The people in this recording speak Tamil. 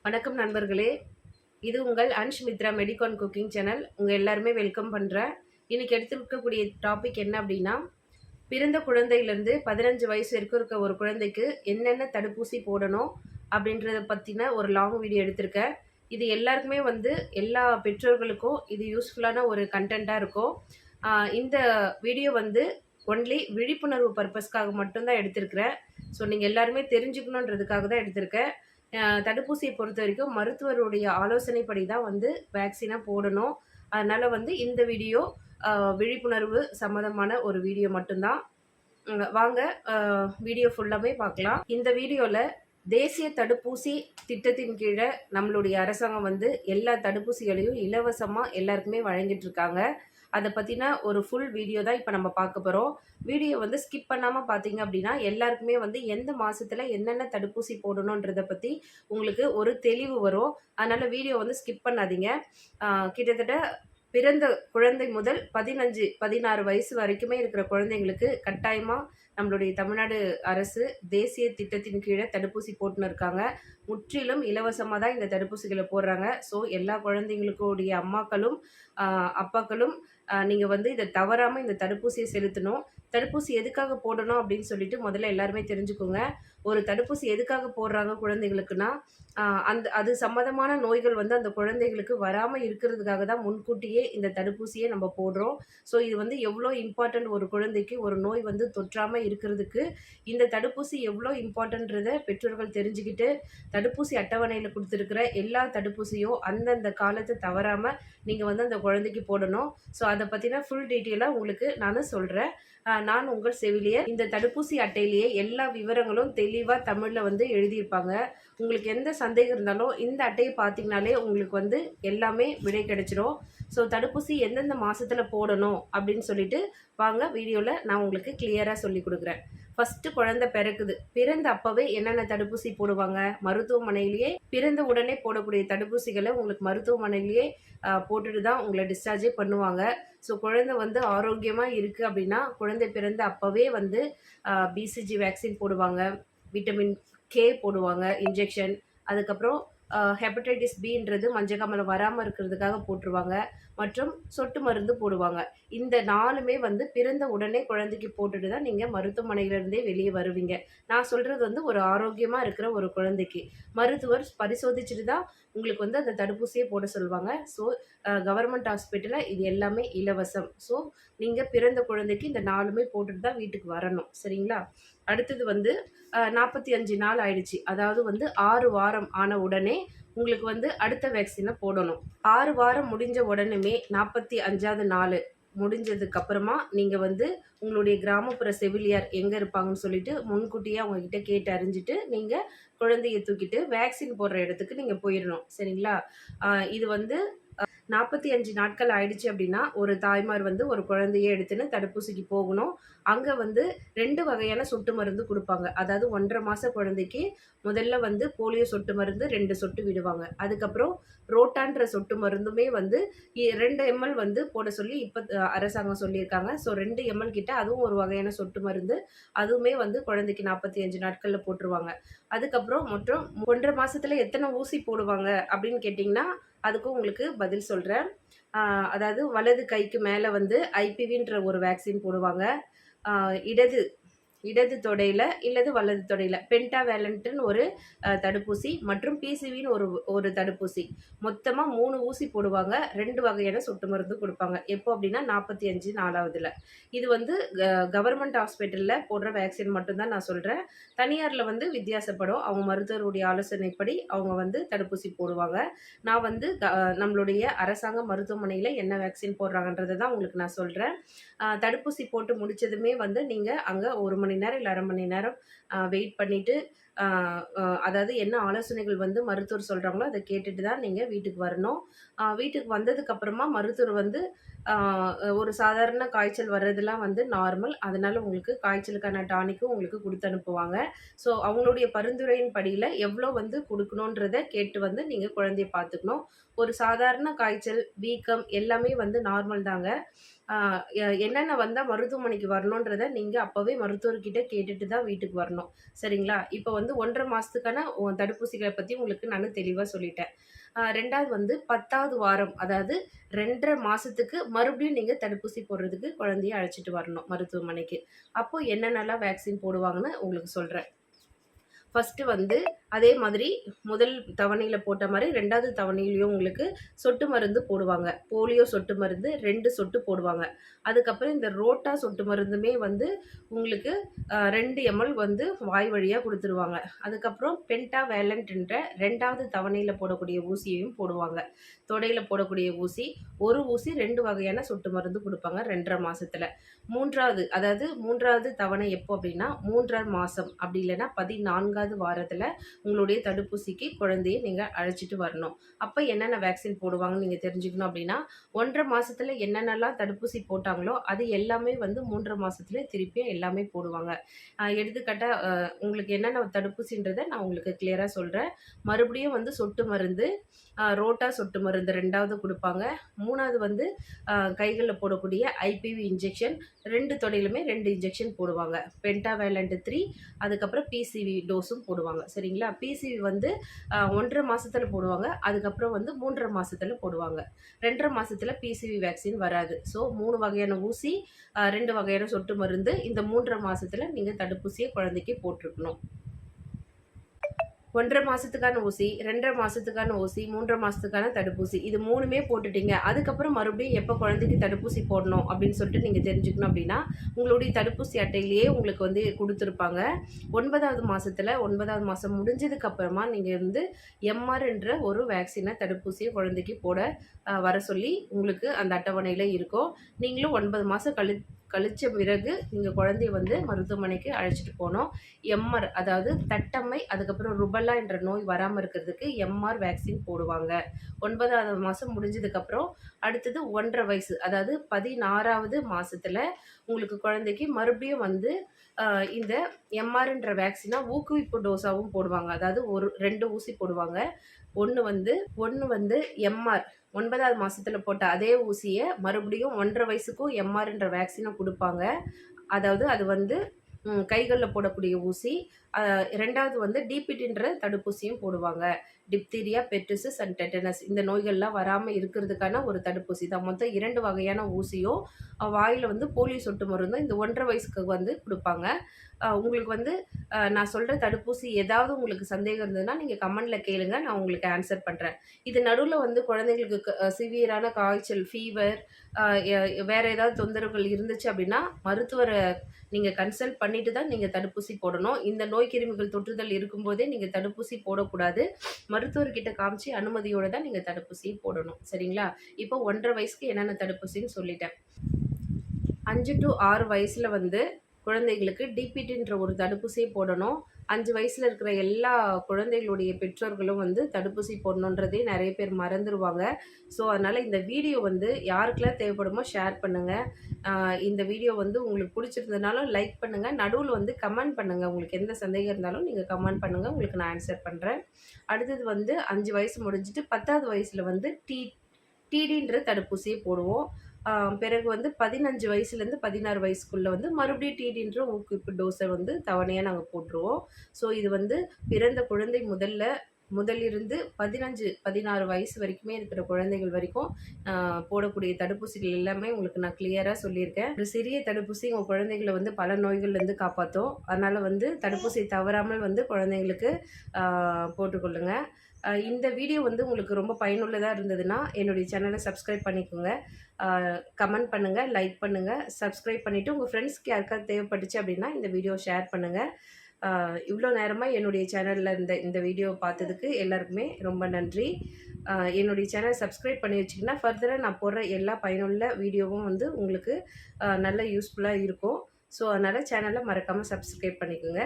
வணக்கம் நண்பர்களே. இது உங்கள் அன்ஷ் மித்ரா மெடிகான் குக்கிங் சேனல். உங்கள் எல்லாருமே வெல்கம் பண்ணுறேன். இன்றைக்கி எடுத்துருக்கக்கூடிய டாபிக் என்ன அப்படின்னா, பிறந்த குழந்தையிலேருந்து 15 வயசு வரைக்கும் இருக்க ஒரு குழந்தைக்கு என்னென்ன தடுப்பூசி போடணும் அப்படின்றத பற்றின ஒரு லாங் வீடியோ எடுத்திருக்கேன். இது எல்லாருக்குமே எல்லா பெற்றோர்களுக்கும் இது யூஸ்ஃபுல்லான ஒரு கண்டென்ட்டாக இருக்கும். இந்த வீடியோ ஒன்லி விழிப்புணர்வு பர்பஸ்க்காக மட்டும்தான் எடுத்திருக்கிறேன். ஸோ நீங்கள் எல்லாருமே தெரிஞ்சுக்கணுன்றதுக்காக தான் எடுத்திருக்கேன். தடுப்பூசியை பொறுத்த வரைக்கும் மருத்துவருடைய ஆலோசனைப்படி தான் வேக்சினாக போடணும். அதனால் இந்த வீடியோ விழிப்புணர்வு சம்மந்தமான ஒரு வீடியோ மட்டும்தான். வாங்க வீடியோ ஃபுல்லாகவே பார்க்கலாம். இந்த வீடியோவில் தேசிய தடுப்பூசி திட்டத்தின் கீழே நம்மளுடைய அரசாங்கம் எல்லா தடுப்பூசிகளையும் இலவசமாக எல்லாருக்குமே வழங்கிட்டு இருக்காங்க. அதை பற்றின ஒரு ஃபுல் வீடியோ தான் இப்போ நம்ம பார்க்க போகிறோம். வீடியோ ஸ்கிப் பண்ணாமல் பார்த்தீங்க அப்படின்னா எல்லாருக்குமே எந்த மாதத்தில் என்னென்ன தடுப்பூசி போடணுன்றதை பற்றி உங்களுக்கு ஒரு தெளிவு வரும். அதனால் வீடியோ ஸ்கிப் பண்ணாதீங்க. கிட்டத்தட்ட பிறந்த குழந்தை முதல் 15-16 வயசு வரைக்குமே இருக்கிற குழந்தைங்களுக்கு கட்டாயமாக நம்மளுடைய தமிழ்நாடு அரசு தேசிய திட்டத்தின் கீழே தடுப்பூசி போட்டுன்னு இருக்காங்க. முற்றிலும் இலவசமாக தான் இந்த தடுப்பூசிகளை போடுறாங்க. ஸோ எல்லா குழந்தைங்களுக்குடைய அம்மாக்களும் அப்பாக்களும் நீங்கள் இதை தவறாமல் இந்த தடுப்பூசியை செலுத்தணும். தடுப்பூசி எதுக்காக போடணும் அப்படின்னு சொல்லிட்டு முதல்ல எல்லாருமே தெரிஞ்சுக்கோங்க. ஒரு தடுப்பூசி எதுக்காக போடுறாங்க குழந்தைகளுக்குன்னா, அது சம்மந்தமான நோய்கள் அந்த குழந்தைகளுக்கு வராமல் இருக்கிறதுக்காக தான் முன்கூட்டியே இந்த தடுப்பூசியை நம்ம போடுறோம். ஸோ இது எவ்வளோ இம்பார்ட்டன்ட், ஒரு குழந்தைக்கு ஒரு நோய் தொற்றாமல் இருக்கிறதுக்கு இந்த தடுப்பூசி எவ்வளோ இம்பார்ட்டன்றதை பெற்றோர்கள் தெரிஞ்சுக்கிட்டு தடுப்பூசி அட்டவணையில் கொடுத்துருக்கிற எல்லா தடுப்பூசியும் அந்தந்த காலத்தை தவறாமல் நீங்கள் அந்த குழந்தைக்கு போடணும். ஸோ அதை பற்றின ஃபுல் டீட்டெயிலாக உங்களுக்கு நான் சொல்கிறேன். நான் உங்கள் செவிலியர். இந்த தடுப்பூசி அட்டையிலேயே எல்லா விவரங்களும் தெளிவாக தமிழில் எழுதியிருப்பாங்க. உங்களுக்கு எந்த சந்தேகம் இருந்தாலும் இந்த அட்டையை பார்த்தீங்கனாலே உங்களுக்கு எல்லாமே விடை கிடைச்சிரும். ஸோ தடுப்பூசி எந்தெந்த மாதத்தில் போடணும் அப்படின்னு சொல்லிட்டு வாங்க வீடியோவில் நான் உங்களுக்கு கிளியராக சொல்லி கொடுக்குறேன். ஃபஸ்ட்டு குழந்தை பிறக்குது. பிறந்த அப்போவே என்னென்ன தடுப்பூசி போடுவாங்க, மருத்துவமனையிலேயே பிறந்த உடனே போடக்கூடிய தடுப்பூசிகளை உங்களுக்கு மருத்துவமனையிலேயே போட்டுட்டு தான் உங்களை டிஸ்சார்ஜே பண்ணுவாங்க. ஸோ குழந்தை ஆரோக்கியமாக இருக்குது அப்படின்னா குழந்தை பிறந்த அப்போவே பிசிஜி வேக்சின் போடுவாங்க, விட்டமின் கே போடுவாங்க இன்ஜெக்ஷன். அதுக்கப்புறம் ஹெப்படைட்டிஸ் பின்றது மஞ்சக்காமலை வராமல் இருக்கிறதுக்காக போட்டுருவாங்க, மற்றும் சொட்டு மருந்து போடுவாங்க. இந்த 4மே பிறந்த உடனே குழந்தைக்கு போட்டுட்டு தான் நீங்கள் மருத்துவமனையிலேருந்தே வெளியே வருவீங்க. நான் சொல்கிறது ஒரு ஆரோக்கியமாக இருக்கிற ஒரு குழந்தைக்கு மருத்துவர் பரிசோதிச்சுட்டு தான் உங்களுக்கு அந்த தடுப்பூசியை போட சொல்லுவாங்க. ஸோ கவர்மெண்ட் ஹாஸ்பிட்டலில் இது எல்லாமே இலவசம். ஸோ நீங்கள் பிறந்த குழந்தைக்கு இந்த 4மே போட்டுட்டு தான் வீட்டுக்கு வரணும். சரிங்களா? அடுத்தது 45 நாள் ஆயிடுச்சு, அதாவது 6 வாரம் ஆன உடனே உங்களுக்கு அடுத்த வேக்சினை போடணும். 6 வாரம் முடிஞ்ச உடனே 45வது நாள் முடிஞ்சதுக்கு அப்புறமா நீங்கள் உங்களுடைய கிராமப்புற செவிலியர் எங்கே இருப்பாங்கன்னு சொல்லிட்டு முன்கூட்டியே அவங்கக்கிட்ட கேட்டு அறிஞ்சிட்டு நீங்கள் குழந்தையை தூக்கிட்டு வேக்சின் போடுற இடத்துக்கு நீங்கள் போயிடணும். சரிங்களா? இது 45 நாட்கள் ஆயிடுச்சு அப்படின்னா ஒரு தாய்மார் ஒரு குழந்தையை எடுத்துன்னு தடுப்பூசிக்கு போகணும். அங்கே 2 வகையான சொட்டு மருந்து கொடுப்பாங்க. அதாவது 1.5 மாத குழந்தைக்கு முதல்ல போலியோ சொட்டு மருந்து 2 சொட்டு விடுவாங்க. அதுக்கப்புறம் ரோட்டான்ற சொட்டு மருந்துமே 2 ml போட சொல்லி இப்போ அரசாங்கம் சொல்லியிருக்காங்க. ஸோ 2 ml கிட்ட அதுவும் ஒரு வகையான சொட்டு மருந்து, அதுவுமே குழந்தைக்கு 45 நாட்களில் போட்டுருவாங்க. அதுக்கப்புறம் மொத்தம் 1.5 மாதத்தில் எத்தனை ஊசி போடுவாங்க அப்படின்னு கேட்டிங்கன்னா அதுக்கும் உங்களுக்கு பதில் சொல்கிறேன். அதாவது வலது கைக்கு மேலே ஐபிவின்ற ஒரு வேக்சின் போடுவாங்க. இடது தொடையில் இல்லது வலது தொடையில் பென்டாவேலண்ட்டுன்னு ஒரு தடுப்பூசி, மற்றும் பிசிவின்னு ஒரு தடுப்பூசி, மொத்தமாக 3 ஊசி போடுவாங்க. 2 வகையான சொட்டு மருந்து கொடுப்பாங்க. எப்போ அப்படின்னா 45 நாளாவதுல. இது கவர்மெண்ட் ஹாஸ்பிட்டலில் போடுற வேக்சின் மட்டும்தான் நான் சொல்கிறேன். தனியாரில் வித்தியாசப்படும். அவங்க மருத்துவருடைய ஆலோசனைப்படி அவங்க தடுப்பூசி போடுவாங்க. நான் நம்மளுடைய அரசாங்க மருத்துவமனையில் என்ன வேக்சின் போடுறாங்கன்றதை தான் உங்களுக்கு நான் சொல்கிறேன். தடுப்பூசி போட்டு முடித்ததுமே நீங்கள் அங்கே 1 மணி நேரம் இல்லை 1/2 மணி நேரம் வெயிட் பண்ணிவிட்டு, அதாவது என்ன ஆலோசனைகள் மருத்துவர் சொல்கிறாங்களோ அதை கேட்டுட்டு தான் நீங்கள் வீட்டுக்கு வரணும். வீட்டுக்கு வந்ததுக்கப்புறமா மருத்துவர் ஒரு சாதாரண காய்ச்சல் வர்றதெல்லாம் வந்து நார்மல். அதனால உங்களுக்கு காய்ச்சலுக்கான டானிக்கும் உங்களுக்கு குடுத்து அனுப்புவாங்க. ஸோ அவங்களுடைய பரிந்துரையின் படியில எவ்வளோ வந்து குடுக்கணுன்றத கேட்டு வந்து நீங்க குழந்தைய பார்த்துக்கணும். ஒரு சாதாரண காய்ச்சல், வீக்கம் எல்லாமே வந்து நார்மல் தாங்க. ஆ என்னென்ன வந்தா மருத்துவமனைக்கு வரணுன்றத நீங்க அப்பவே மருத்துவர்கிட்ட கேட்டுட்டு தான் வீட்டுக்கு வரணும். சரிங்களா? இப்ப வந்து 1 1/2 மாசத்துக்கான தடுப்பூசிகள பத்தி உங்களுக்கு நானு தெளிவா சொல்லிட்டேன். 2வது வந்து 10வது வாரம், அதாவது 2 1/2 மாசத்துக்கு மறுபடியும் நீங்க தடுப்பூசி போடுறதுக்கு குழந்தைய அழைச்சிட்டு வரணும் மருத்துவமனைக்கு. அப்போ என்னென்னலாம் வேக்சின் போடுவாங்கன்னு உங்களுக்கு சொல்றேன். ஃபர்ஸ்ட்டு வந்து அதே மாதிரி முதல் தவணையில போட்ட மாரி 2வது தவணையிலயும் உங்களுக்கு சொட்டு மருந்து போடுவாங்க. போலியோ சொட்டு மருந்து 2 சொட்டு போடுவாங்க. அதுக்கப்புறம் இந்த ரோட்டா சொட்டு மருந்துமே வந்து உங்களுக்கு 2 எம்எல் வந்து வாய் வழியா குடுத்துருவாங்க. அதுக்கப்புறம் பென்டாவேலன்ட்ன்ற 2வது தவணையில போடக்கூடிய ஊசியையும் போடுவாங்க. தொடையில போடக்கூடிய ஊசி, ஒரு ஊசி 2 வகையான சொட்டு மருந்து குடுப்பாங்க 2 1/2 மாசத்துல. 3வது அதாவது 3வது தவணை எப்போ அப்டின்னா 3 1/2 மாசம் அப்படி இல்லன்னா 14வது வாரத்துல உங்களுடைய தடுப்பூசிக்கு குழந்தைய நீங்க அழைச்சிட்டு வரணும். அப்ப என்னென்ன வேக்சின் போடுவாங்கன்னு நீங்க தெரிஞ்சுக்கணும் அப்டின்னா, 1 1/2 மாசத்துல என்னென்னலாம் தடுப்பூசி போட்டாங்களோ, அது எல்லாமே வந்து 3 1/2 மாசத்துல திருப்பியும் எல்லாமே போடுவாங்க. எடுத்துக்காட்டா உங்களுக்கு என்னென்ன தடுப்பூசின்றத நான் உங்களுக்கு கிளியரா சொல்றேன். மறுபடியும் வந்து சொட்டு மருந்து, ரோட்டா சொட்டு மருந்து 2வது குடுப்பாங்க. 3வது வந்து கைகள்ல போடக்கூடிய ஐபிவி இன்ஜெக்ஷன் 2 தொடையிலுமே 2 இன்ஜெக்ஷன் போடுவாங்க. பென்டாவேலன்ட் 3 அதுக்கப்புறம் பிசிவி டோஸும் போடுவாங்க. சரிங்களா? பிசிவி வந்து 1 1/2 மாசத்துல போடுவாங்க. அதுக்கப்புறம் வந்து 3 1/2 மாசத்துல போடுவாங்க. 2 1/2 மாசத்துல பிசிவி வேக்சின் வராது. ஸோ 3 வகையான ஊசி, 2 வகையான சொட்டு மருந்து இந்த 3 1/2 மாசத்துல நீங்க தடுப்பூசிய குழந்தைக்கு போட்டுருக்கணும். 1 1/2 மாசத்துக்கான ஊசி, 2 1/2 மாசத்துக்கான ஊசி, 3 1/2 மாசத்துக்கான தடுப்பூசி. இது 3மே போட்டுட்டீங்க. அதுக்கப்புறம் மறுபடியும் எப்ப குழந்தைக்கு தடுப்பூசி போடணும் அப்படின்னு சொல்லிட்டு நீங்க தெரிஞ்சுக்கணும் அப்படின்னா, உங்களுடைய தடுப்பூசி அட்டையிலேயே உங்களுக்கு வந்து குடுத்துருப்பாங்க. 9வது மாசத்துல 9வது மாசம் முடிஞ்சதுக்கு அப்புறமா நீங்க வந்து எம்ஆர்ன்ற ஒரு வேக்சின தடுப்பூசிய குழந்தைக்கு போட வர சொல்லி உங்களுக்கு அந்த அட்டவணையில இருக்கும். நீங்களும் 9 மாசம் கழிச்ச பிறகு நீங்க குழந்தைய வந்து மருத்துவமனைக்கு அழைச்சிட்டு போணும். எம்ஆர் அதாவது தட்டம்மை, அதுக்கப்புறம் ருபெல்லா என்ற நோய் வராம இருக்கிறதுக்கு எம்ஆர் வேக்சின் போடுவாங்க. 9வது மாசம் முடிஞ்சதுக்கப்புறம் அடுத்தது 1 1/2 வயசு, அதாவது 16வது மாசத்துல உங்களுக்கு குழந்தைக்கு மறுபடியும் வந்து இந்த எம்ஆர்ன்ற வேக்சினா ஊக்குவிப்பு டோஸாவும் போடுவாங்க. அதாவது 2 ஊசி போடுவாங்க. ஒண்ணு வந்து எம்ஆர் 9வது மாசத்துல போட்ட அதே ஊசிய மறுபடியும் 1 1/2 வயசுக்கும் எம்ஆர்ன்ற வேக்சின குடுப்பாங்க. அதாவது அது வந்து கைகள்ல போடக்கூடிய ஊசி. 2வது வந்து டிபிடின்ற தடுப்பூசியும் போடுவாங்க. டிப்தீரியா, பெர்tussis அண்ட் டெட்டனஸ் இந்த நோய்கள்லாம் வராம இருக்கிறதுக்கான ஒரு தடுப்பூசி தான். மொத்தம் 2 வகையான ஊசியும், வாயில வந்து போலியோ சொட்டு மருந்தும் இந்த 1 1/2 வயசுக்கு வந்து குடுப்பாங்க. உங்களுக்கு வந்து நான் சொல்ற தடுப்பூசி ஏதாவது உங்களுக்கு சந்தேகம் இருந்ததுன்னா, நீங்க கமெண்ட்ல கேளுங்க. நான் உங்களுக்கு ஆன்சர் பண்றேன். இது நடுவுல வந்து குழந்தைகளுக்கு சிவியரான காய்ச்சல், ஃபீவர், அ எ வேற ஏதாவது தொந்தரவுகள் இருந்துச்சு அப்படின்னா, மருத்துவர நீங்க கன்சல்ட் பண்ணிட்டு தான் நீங்க தடுப்பூசி போடணும். இந்த நோய் கிருமிகள் தொற்றுதல் இருக்கும்போதே நீங்க தடுப்பூசி போடக்கூடாது. மருத்துவர்கிட்ட காமிச்சு அனுமதியோட தான் நீங்க தடுப்பூசிய போடணும். சரிங்களா? இப்போ 1 1/2 வயசுக்கு என்னென்ன தடுப்பூசின்னு சொல்லிட்டேன். 5 to 6 வயசுல வந்து குழந்தைகளுக்கு டிபிடின்ற ஒரு தடுப்பூசியை போடணும். 5 வயசுல இருக்கிற எல்லா குழந்தைகளுடைய பெற்றோர்களும் வந்து தடுப்பூசி போடணுன்றதே நெறைய பேர் மறந்துருவாங்க. ஸோ, அதனால இந்த வீடியோ வந்து யாருக்கெல்லாம் தேவைப்படுமோ ஷேர் பண்ணுங்க. இந்த வீடியோ வந்து உங்களுக்கு பிடிச்சிருந்ததுனாலும் லைக் பண்ணுங்க. நடுவுல வந்து கமெண்ட் பண்ணுங்க. உங்களுக்கு எந்த சந்தேகம் இருந்தாலும் நீங்க கமெண்ட் பண்ணுங்க. உங்களுக்கு நான் ஆன்சர் பண்றேன். அடுத்தது வந்து 5 வயசு முடிஞ்சுட்டு 10வது வயசுல வந்து டிடின்ற தடுப்பூசிய போடுவோம். பிறகு வந்து 15 வயசுலேருந்து 16 வயசுக்குள்ள வந்து மறுபடியும் டிடின்ற ஊக்குவிப்பு டோஸை வந்து தவணையா நாங்க போட்டுருவோம். ஸோ இது வந்து பிறந்த குழந்தை முதலிருந்து 15, 16 வயசு வரைக்குமே இருக்கிற குழந்தைகள் வரைக்கும் போடக்கூடிய தடுப்பூசிகள் எல்லாமே உங்களுக்கு நான் கிளியரா சொல்லியிருக்கேன். ஒரு சிறிய தடுப்பூசி உங்க குழந்தைகள வந்து பல நோய்கள்லேருந்து காப்பாத்தும். அதனால வந்து தடுப்பூசி தவறாமல் வந்து குழந்தைங்களுக்கு போட்டுக்கொள்ளுங்க. இந்த வீடியோ வந்து உங்களுக்கு ரொம்ப பயனுள்ளதா இருந்ததுன்னா, என்னுடைய சேனலை சப்ஸ்கிரைப் பண்ணிக்கோங்க. கமெண்ட் பண்ணுங்க, லைக் பண்ணுங்க. சப்ஸ்கிரைப் பண்ணிட்டு உங்க ஃப்ரெண்ட்ஸ்க்கு யாருக்காவது தேவைப்பட்டுச்சு அப்படின்னா, இந்த வீடியோ ஷேர் பண்ணுங்க. இவ்வளோ நேரமா என்னுடைய சேனல்ல இந்த வீடியோவ பார்த்ததுக்கு எல்லாருக்குமே ரொம்ப நன்றி. என்னுடைய சேனல் சப்ஸ்கிரைப் பண்ணி வச்சுக்கிங்கன்னா, ஃபர்தரா நான் போடுற எல்லா பயனுள்ள வீடியோவும் வந்து உங்களுக்கு நல்ல யூஸ்ஃபுல்லா இருக்கும். ஸோ, அதனால சேனலை மறக்காம சப்ஸ்கிரைப் பண்ணிக்கோங்க.